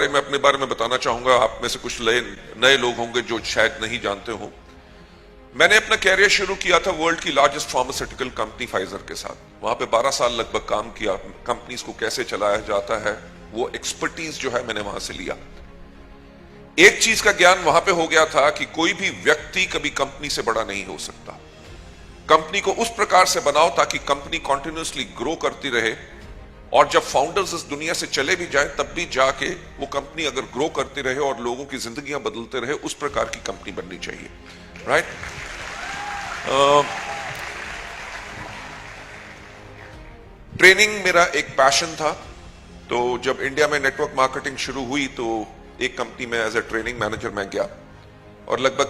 बारे में, अपने बारे में बताना चाहूंगा। आप में से कुछ नए लोग होंगे जो शायद नहीं जानते हो। मैंने अपना कैरियर शुरू किया था वर्ल्ड की लार्जेस्ट फार्मास्यूटिकल कंपनी फाइजर के साथ। वहां पे 12 साल लगभग काम किया। कंपनीज को कैसे चलाया जाता है वो एक्सपर्टीज जो है मैंने वहां से लिया। एक चीज का ज्ञान वहां पे हो गया था कि कोई भी व्यक्ति कभी कंपनी से बड़ा नहीं हो सकता। कंपनी को उस प्रकार से बनाओ ताकि कंपनी कंटिन्यूअसली ग्रो करती रहे, और जब फाउंडर्स इस दुनिया से चले भी जाए तब भी जाके वो कंपनी अगर ग्रो करती रहे और लोगों की जिंदगियां बदलते रहे, उस प्रकार की कंपनी बननी चाहिए। राइट? ट्रेनिंग मेरा एक पैशन था। तो जब इंडिया में नेटवर्क मार्केटिंग शुरू हुई तो एक कंपनी में एज ए ट्रेनिंग मैनेजर मैं गया, और लगभग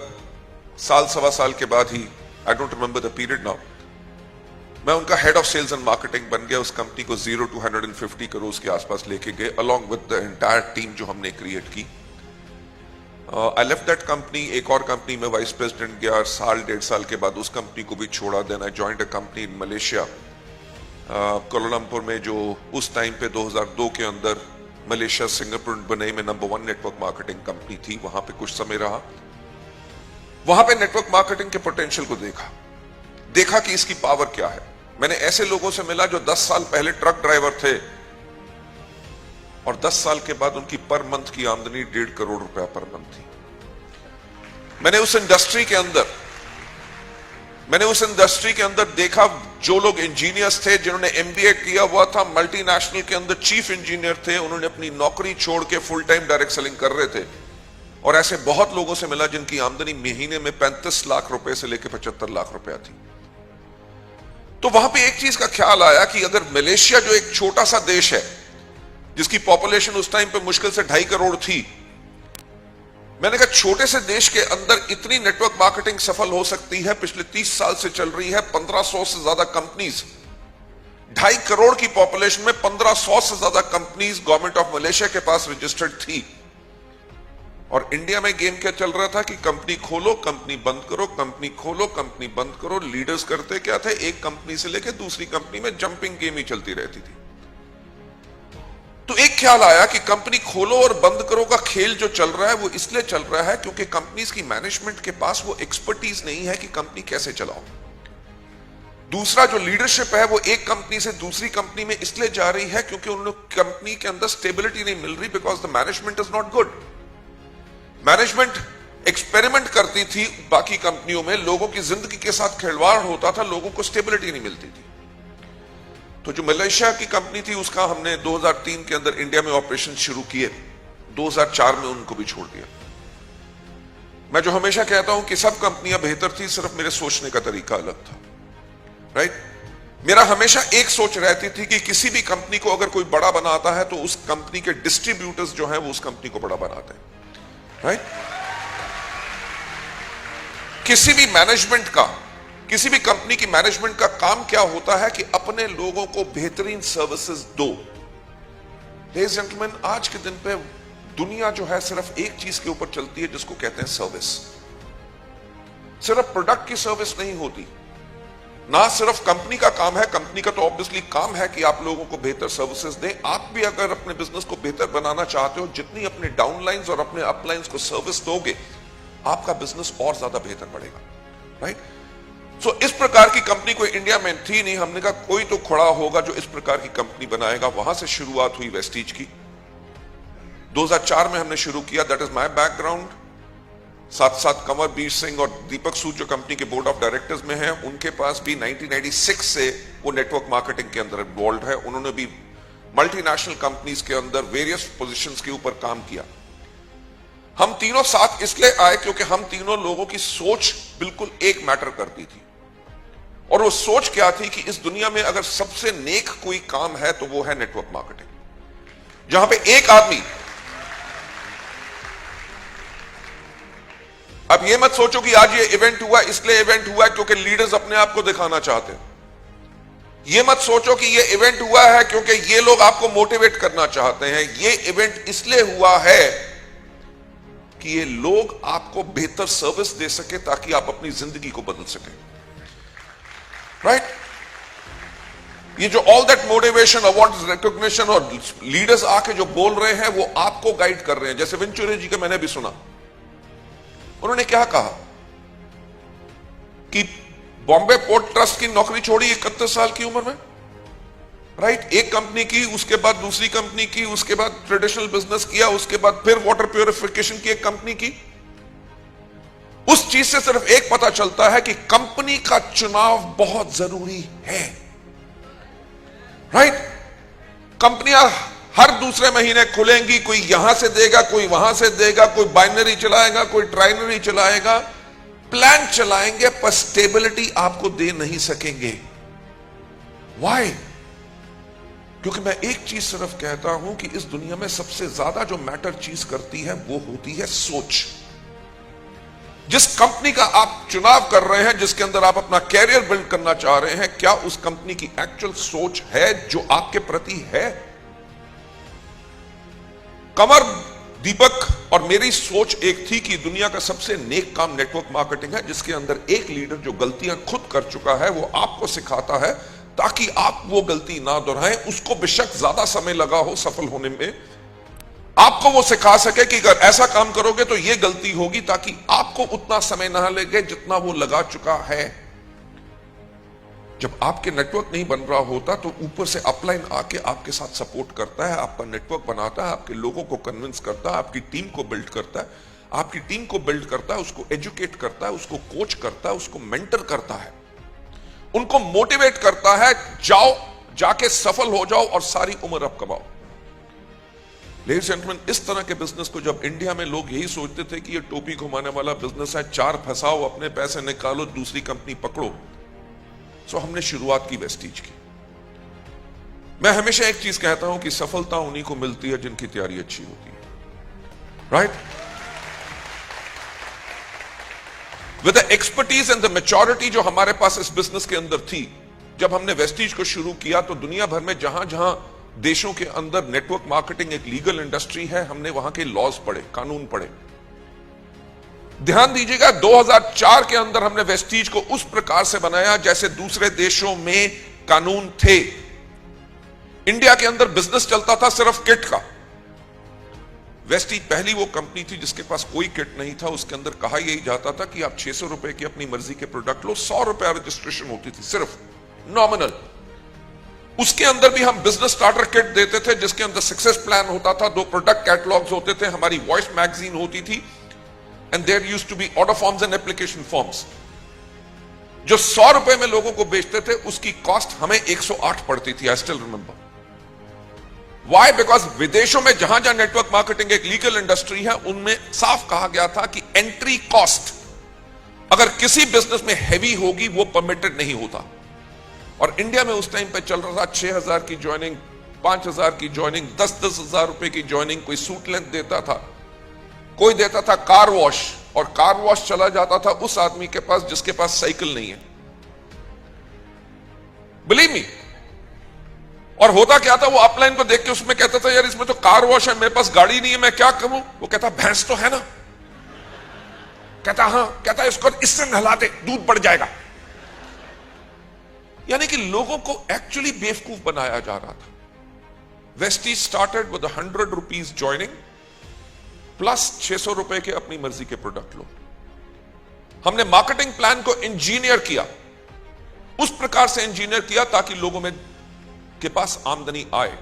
साल सवा साल के बाद ही, I don't remember the period now, मैं उनका head of sales and marketing बन गया। उस कंपनी को 0 to 150 करोड़ के आसपास लेके गए, along with the entire team जो हमने क्रिएट की। I left that company. एक और कंपनी में वाइस प्रेसिडेंट गया। साल 1.5 साल के बाद उस कंपनी को भी छोड़ा। Then I joined a company in Malaysia, Kuala Lumpur में, जो उस टाइम पे 2002 के अंदर मलेशिया सिंगापुर ब्रुनेई में नंबर 1 नेटवर्क मार्केटिंग कंपनी थी। वहां पे कुछ समय रहा। वहां पे नेटवर्क मार्केटिंग के पोटेंशियल को देखा कि इसकी पावर क्या है। मैंने ऐसे लोगों से मिला जो 10 साल पहले ट्रक ड्राइवर थे और 10 साल के बाद उनकी पर मंथ की आमदनी 1.5 करोड़ रुपया पर मंथ थी। मैंने उस इंडस्ट्री के अंदर देखा जो लोग इंजीनियर्स थे, जिन्होंने एमबीए किया हुआ था, मल्टीनेशनल के अंदर चीफ इंजीनियर थे, उन्होंने अपनी नौकरी छोड़ के फुल टाइम डायरेक्ट सेलिंग कर रहे थे। और ऐसे बहुत लोगों से मिला जिनकी आमदनी महीने में 35 लाख रुपए से लेकर 75 लाख रुपया थी। तो वहां पे एक चीज का ख्याल आया कि अगर मलेशिया, जो एक छोटा सा देश है जिसकी पॉपुलेशन उस टाइम पे मुश्किल से 2.5 करोड़ थी, मैंने कहा छोटे से देश के अंदर इतनी नेटवर्क मार्केटिंग सफल हो सकती है। पिछले 30 साल से चल रही है। 1500 से ज्यादा कंपनीज, 2.5 करोड़ की पॉपुलेशन में 1500 से ज्यादा कंपनीज गवर्नमेंट ऑफ मलेशिया के पास रजिस्टर्ड थी। और इंडिया में गेम क्या चल रहा था कि कंपनी खोलो, कंपनी बंद करो, कंपनी खोलो, कंपनी बंद करो। लीडर्स करते क्या थे, एक कंपनी से लेकर दूसरी कंपनी में जंपिंग गेम ही चलती रहती थी। तो एक ख्याल आया कि कंपनी खोलो और बंद करो का खेल जो चल रहा है वो इसलिए चल रहा है क्योंकि कंपनीज की मैनेजमेंट के पास वो एक्सपर्टीज नहीं है कि कंपनी कैसे चलाओ। दूसरा, जो लीडरशिप है वो एक कंपनी से दूसरी कंपनी में इसलिए जा रही है क्योंकि उन कंपनी के अंदर स्टेबिलिटी नहीं मिल रही, because the management is not good. Management experiment करती थी बाकी कंपनियों में, लोगों की जिंदगी के साथ खिलवाड़ होता था, लोगों को स्टेबिलिटी नहीं मिलती थी। तो जो मलेशिया की कंपनी थी उसका हमने 2003 के अंदर इंडिया में ऑपरेशन शुरू किए। 2004 में उनको भी छोड़ दिया। मैं जो हमेशा कहता हूं कि सब कंपनियां बेहतर थी, सिर्फ मेरे सोचने का तरीका अलग था। राइट? मेरा हमेशा एक सोच रहती थी कि किसी भी कंपनी को अगर कोई बड़ा बनाता है तो उस कंपनी के डिस्ट्रीब्यूटर्स जो हैं वो उस कंपनी को बड़ा बनाते हैं। राइट? किसी भी कंपनी की मैनेजमेंट का काम क्या होता है कि अपने लोगों को बेहतरीन सर्विसेज दो। लेडीज एंड जेंटलमैन, आज के दिन पे दुनिया जो है सिर्फ एक चीज के ऊपर चलती है जिसको कहते हैं सर्विस। सिर्फ प्रोडक्ट की सर्विस नहीं होती, ना सिर्फ कंपनी का काम है। कंपनी का तो ऑब्वियसली काम है कि आप लोगों को बेहतर सर्विसेज दें। आप भी अगर अपने बिजनेस को बेहतर बनाना चाहते हो, जितनी अपने डाउनलाइंस और अपने अपलाइंस को सर्विस दोगे, आपका बिजनेस और ज्यादा बेहतर बढ़ेगा। राइट? सो इस प्रकार की कंपनी कोई इंडिया में थी नहीं। हमने कहा कोई तो खड़ा होगा जो इस प्रकार की कंपनी बनाएगा। वहां से शुरुआत हुई वेस्टीज की। 2004 में हमने शुरू किया। That is my background. साथ साथ कंवरबीर सिंह और दीपक सूद जो कंपनी के बोर्ड ऑफ डायरेक्टर्स में हैं, उनके पास भी 1996 से वो नेटवर्क मार्केटिंग के अंदर इन्वॉल्व है। उन्होंने भी मल्टीनेशनल कंपनीज के अंदर वेरियस पोजीशंस के ऊपर काम किया। हम तीनों साथ इसलिए आए क्योंकि हम तीनों लोगों की सोच बिल्कुल एक मैटर करती थी। और वो सोच क्या थी कि इस दुनिया में अगर सबसे नेक कोई काम है तो वो है नेटवर्क मार्केटिंग, जहां पे एक आदमी, अब ये मत सोचो कि आज ये इवेंट हुआ इसलिए इवेंट हुआ क्योंकि लीडर्स अपने आप को दिखाना चाहते हैं। ये मत सोचो कि ये इवेंट हुआ है क्योंकि ये लोग आपको मोटिवेट करना चाहते हैं। ये इवेंट इसलिए हुआ है कि ये लोग आपको बेहतर सर्विस दे सके ताकि आप अपनी जिंदगी को बदल सके। राइट? ये जो all that motivation, award, recognition और लीडर्स आके जो बोल रहे हैं वो आपको गाइड कर रहे हैं। जैसे वेंचुरे जी का मैंने भी सुना, उन्होंने क्या कहा कि बॉम्बे पोर्ट ट्रस्ट की नौकरी छोड़ी 31 साल की उम्र में, राइट? एक कंपनी की, उसके बाद दूसरी कंपनी की, उसके बाद ट्रेडिशनल बिजनेस किया, उसके बाद फिर वाटर प्यूरिफिकेशन की एक कंपनी की। उस चीज से सिर्फ एक पता चलता है कि कंपनी का चुनाव बहुत जरूरी है, राइट? कंपनियां हर दूसरे महीने खुलेंगी, कोई यहां से देगा, कोई वहां से देगा, कोई बाइनरी चलाएगा, कोई ट्राइनरी चलाएगा, प्लान चलाएंगे, पर स्टेबिलिटी आपको दे नहीं सकेंगे। व्हाई? क्योंकि मैं एक चीज सिर्फ कहता हूं कि इस दुनिया में सबसे ज्यादा जो मैटर चीज करती है वो होती है सोच। जिस कंपनी का आप चुनाव कर रहे हैं, जिसके अंदर आप अपना कैरियर बिल्ड करना चाह रहे हैं, क्या उस कंपनी की एक्चुअल सोच है जो आपके प्रति है? कमर, दीपक और मेरी सोच एक थी कि दुनिया का सबसे नेक काम नेटवर्क मार्केटिंग है, जिसके अंदर एक लीडर जो गलतियां खुद कर चुका है वो आपको सिखाता है ताकि आप वो गलती ना दोहराएं। उसको बेशक ज्यादा समय लगा हो सफल होने में, आपको वो सिखा सके कि अगर ऐसा काम करोगे तो ये गलती होगी, ताकि आपको उतना समय ना लगे जितना वो लगा चुका है। जब आपके नेटवर्क नहीं बन रहा होता तो ऊपर से अपलाइन आके आपके साथ सपोर्ट करता है, आपका नेटवर्क बनाता है, आपके लोगों को कन्विंस करता है, आपकी टीम को बिल्ड करता है, आपकी टीम को बिल्ड करता है, उसको एजुकेट करता है, उसको कोच करता है, उसको मेंटर करता है, उनको मोटिवेट करता है, जाओ, जाके सफल हो जाओ और सारी उम्र अब कमाओ। लेडीज एंड जेंटलमैन, इस तरह के बिजनेस को जब इंडिया में लोग यही सोचते थे कि ये टोपी घुमाने वाला बिजनेस है, चार फंसाओ, अपने पैसे निकालो, दूसरी कंपनी पकड़ो, सो हमने शुरुआत की वेस्टीज की। मैं हमेशा एक चीज कहता हूं कि सफलता उन्हीं को मिलती है जिनकी तैयारी अच्छी होती है, right? With the expertise and the maturity जो हमारे पास इस बिजनेस के अंदर थी, जब हमने वेस्टीज को शुरू किया तो दुनिया भर में जहां जहां देशों के अंदर नेटवर्क मार्केटिंग एक लीगल इंडस्ट्री है, हमने वहां के लॉज पढ़े, कानून पढ़े। ध्यान दीजिएगा, 2004 के अंदर हमने वेस्टीज को उस प्रकार से बनाया जैसे दूसरे देशों में कानून थे। इंडिया के अंदर बिजनेस चलता था सिर्फ किट का। वेस्टीज पहली वो कंपनी थी जिसके पास कोई किट नहीं था। उसके अंदर कहा यही जाता था कि आप 600 रुपए की अपनी मर्जी के प्रोडक्ट लो, 100 रुपए रजिस्ट्रेशन होती थी, सिर्फ नॉमिनल। उसके अंदर भी हम बिजनेस स्टार्टर किट देते थे जिसके अंदर सक्सेस प्लान होता था, 2 प्रोडक्ट कैटलॉग्स होते थे, हमारी वॉइस मैगजीन होती थी, and there used to be order forms and application forms. जो 100 रुपए में लोगों को बेचते थे उसकी कॉस्ट हमें 108 पड़ती थी। I still remember. Why? Because विदेशों में जहां जहां नेटवर्क मार्केटिंग एक लीगल इंडस्ट्री है, उनमें साफ कहा गया था कि एंट्री कॉस्ट अगर किसी बिजनेस में हैवी होगी वो परमिटेड नहीं होता। और इंडिया में उस टाइम पे चल रहा था 6,000 की ज्वाइनिंग, 5,000 की ज्वाइनिंग, 10-10 हजार रुपए की ज्वाइनिंग। कोई सूट लेंथ देता था, कोई देता था कार वॉश, और कार वॉश चला जाता था उस आदमी के पास जिसके पास साइकिल नहीं है। Believe me. और होता क्या था, वो अपलाइन को देख के उसमें कहता था यार इसमें तो कार वॉश है, मेरे पास गाड़ी नहीं है, मैं क्या करूं? वो कहता भैंस तो है ना। कहता हाँ। कहता इसको इससे नहला दे, दूध बढ़ जाएगा। यानी कि लोगों को एक्चुअली बेवकूफ बनाया जा रहा था। Vestige started with 100 rupees joining plus 600 रुपए के अपनी मर्जी के प्रोडक्ट लो। हमने मार्केटिंग प्लान को इंजीनियर किया, उस प्रकार से इंजीनियर किया ताकि लोगों में के पास आमदनी आए।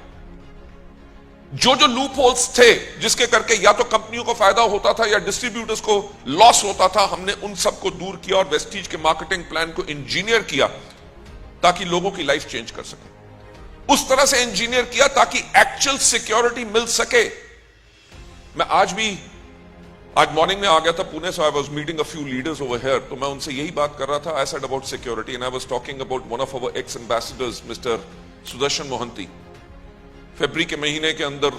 जो जो लूप होल्स थे जिसके करके या तो कंपनियों को फायदा होता था या डिस्ट्रीब्यूटर्स को लॉस होता था, हमने उन सबको दूर किया और वेस्टीज के मार्केटिंग प्लान को इंजीनियर किया ताकि लोगों की लाइफ चेंज कर सके। उस तरह से इंजीनियर किया ताकि एक्चुअल सिक्योरिटी मिल सके। मैं आज मॉर्निंग में आ गया था पुणे से। I was meeting a few leaders over here, तो मैं उनसे यही बात कर रहा था। I said about security and I was talking about one of our ex ambassadors mister Sudarshan Mohanty. फरवरी के महीने के अंदर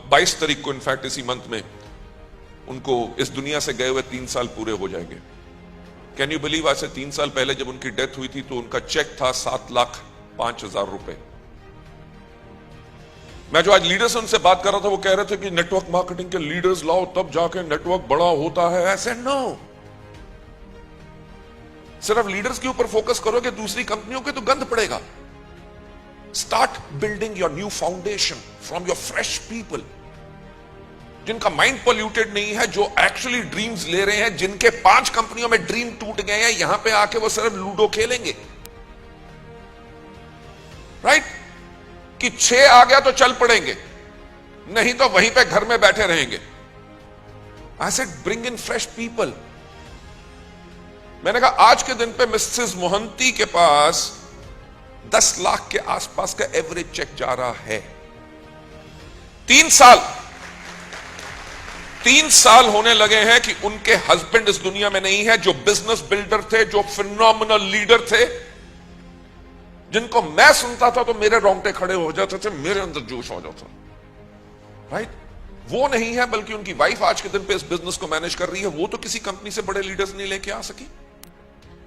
22 तारीख को, इनफैक्ट इसी मंथ में, उनको इस दुनिया से गए हुए 3 साल पूरे हो जाएंगे। कैन यू बिलीव, आज से 3 साल पहले जब उनकी डेथ हुई थी तो उनका चेक था 7,05,000 रुपए। मैं जो आज लीडर्स उनसे बात कर रहा था वो कह रहे थे कि नेटवर्क मार्केटिंग के लीडर्स लाओ तब जाके नेटवर्क बड़ा होता है। ऐसे नो, सिर्फ लीडर्स के ऊपर फोकस करोगे दूसरी कंपनियों के तो गंद पड़ेगा। Start building your new foundation from your fresh people, जिनका माइंड पोल्यूटेड नहीं है, जो एक्चुअली ड्रीम्स ले रहे हैं, जिनके 5 कंपनियों में ड्रीम टूट गए हैं, यहां पे आके वो सिर्फ लूडो खेलेंगे, राइट? कि 6 आ गया तो चल पड़ेंगे, नहीं तो वहीं पे घर में बैठे रहेंगे। I said bring in fresh people. मैंने कहा आज के दिन पे मिसेस मोहंती के पास 10 लाख के आसपास का एवरेज चेक जा रहा है। 3 साल होने लगे हैं कि उनके हस्बैंड इस दुनिया में नहीं है, जो बिजनेस बिल्डर थे, जो फिनोमिनल लीडर थे, जिनको मैं सुनता था तो मेरे रोंगटे खड़े हो जाते थे, मेरे अंदर जोश हो जाता, राइट? वो नहीं है, बल्कि उनकी वाइफ आज के दिन पे इस बिजनेस को मैनेज कर रही है। वो तो किसी कंपनी से बड़े लीडर्स नहीं लेके आ सकी।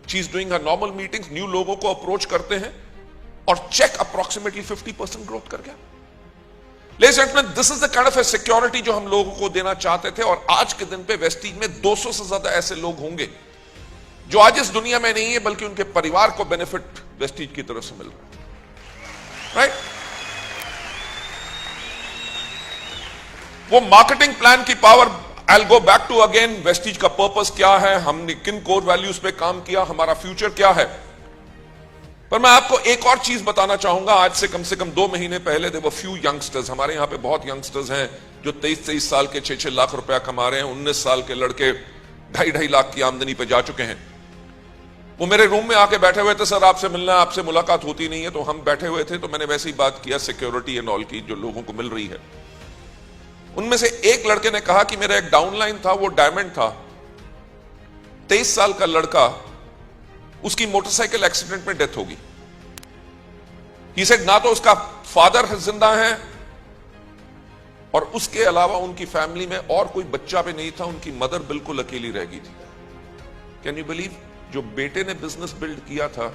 She is doing her normal meetings, new लोगों को अप्रोच करते हैं और चेक अप्रोक्सीमेटली 50% ग्रोथ कर गया। Ladies and gentlemen, this is the kind of a security जो हम लोगों को देना चाहते थे। और आज के दिन पे वेस्टीज में 200 से ज्यादा ऐसे लोग होंगे जो आज इस दुनिया में नहीं है, बल्कि उनके परिवार को बेनिफिट वेस्टीज की तरफ से मिल रहा है, राइट? वो मार्केटिंग प्लान की power, I will go back to again, Vestige का पर्पस क्या है, हमने किन कोर वैल्यूज पे काम किया, हमारा फ्यूचर क्या है। पर मैं आपको एक और चीज बताना चाहूंगा। आज से कम 2 महीने पहले देयर वर फ्यू यंगस्टर्स, हमारे यहां पे बहुत यंगस्टर्स हैं जो 23 साल के 6 लाख रुपया कमा रहे हैं। 19 साल के लड़के 2.5 लाख की आमदनी पे जा चुके हैं। वो मेरे रूम में आके बैठे हुए थे, सर आपसे मिलना है, आपसे मुलाकात होती नहीं है। तो हम बैठे हुए थे, तो मैंने वैसे ही बात किया सिक्योरिटी एंड ऑल की जो लोगों को मिल रही है। उनमें से एक लड़के ने कहा कि मेरा एक डाउनलाइन था, वो डायमंड था। 23 साल का लड़का, उसकी मोटरसाइकिल एक्सीडेंट में डेथ होगी। ही सेड ना तो उसका फादर जिंदा है और उसके अलावा उनकी फैमिली में और कोई बच्चा भी नहीं था, उनकी मदर बिल्कुल अकेली रह गई थी। Can you believe? जो बेटे ने बिजनेस बिल्ड किया था,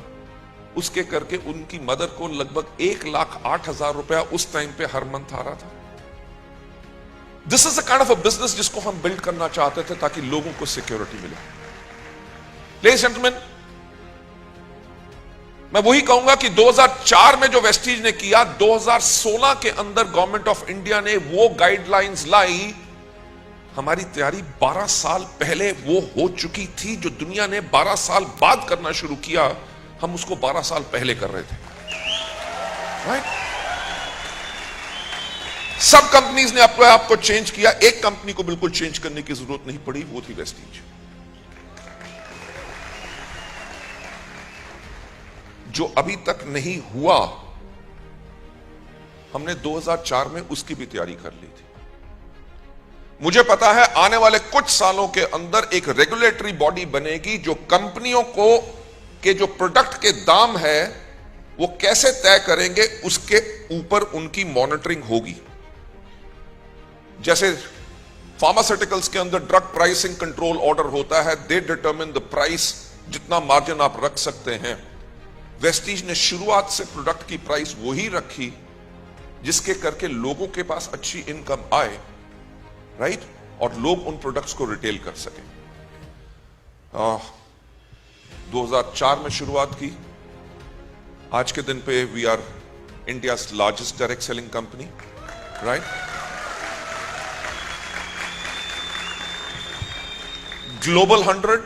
उसके करके उनकी मदर को लगभग 1,08,000 रुपया उस टाइम पे हर मंथ आ रहा था। This is the kind of a business जिसको हम बिल्ड करना चाहते थे ताकि लोगों को सिक्योरिटी मिले। लेडीज एंड जेंटलमैन, मैं वही कहूंगा कि 2004 में जो वेस्टीज ने किया, 2016 के अंदर गवर्नमेंट ऑफ इंडिया ने वो गाइडलाइंस लाई। हमारी तैयारी 12 साल पहले वो हो चुकी थी। जो दुनिया ने 12 साल बाद करना शुरू किया, हम उसको 12 साल पहले कर रहे थे, राइट? सब कंपनीज ने अपने आप को चेंज किया, एक कंपनी को बिल्कुल चेंज करने की जरूरत नहीं पड़ी, वो थी वेस्टीज। जो अभी तक नहीं हुआ, हमने 2004 में उसकी भी तैयारी कर ली थी। मुझे पता है आने वाले कुछ सालों के अंदर एक रेगुलेटरी बॉडी बनेगी जो कंपनियों को के जो प्रोडक्ट के दाम है वो कैसे तय करेंगे, उसके ऊपर उनकी मॉनिटरिंग होगी। जैसे फार्मास्यूटिकल्स के अंदर ड्रग प्राइसिंग कंट्रोल ऑर्डर होता है, दे डिटरमिन द प्राइस, जितना मार्जिन आप रख सकते हैं। वेस्टीज ने शुरुआत से प्रोडक्ट की प्राइस वही रखी जिसके करके लोगों के पास अच्छी इनकम आए, राइट? और लोग उन प्रोडक्ट्स को रिटेल कर सके। 2004 में शुरुआत की, आज के दिन पे we are India's largest direct selling company, right? Global 100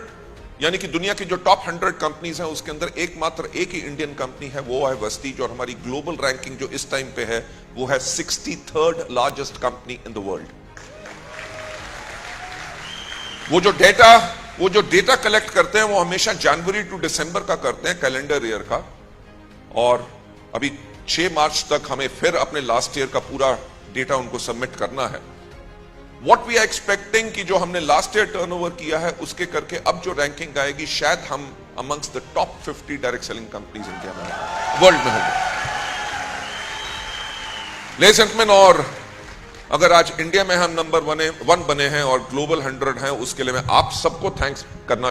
यानी कि दुनिया की जो टॉप 100 कंपनीज हैं उसके अंदर एकमात्र एक ही इंडियन कंपनी है, वो है वेस्टीज। और हमारी ग्लोबल रैंकिंग जो इस टाइम पे है वो है 63rd largest company in the world. वो जो डेटा कलेक्ट करते हैं वो हमेशा जनवरी टू दिसंबर का करते हैं, कैलेंडर ईयर का। और अभी 6 मार्च तक हमें फिर अपने लास्ट ईयर का पूरा डेटा उनको सबमिट करना है। What we are expecting कि जो हमने लास्ट ईयर टर्नओवर किया है उसके करके अब जो रैंकिंग आएगी, शायद हम amongst the top 50 direct selling companies India में, वर्ल्ड में होंगे। लेडीज एंड जेंटलमैन, और अगर आज इंडिया में हम नंबर 1 बने हैं और ग्लोबल 100 हैं, उसके लिए मैं आप सबको थैंक्स करना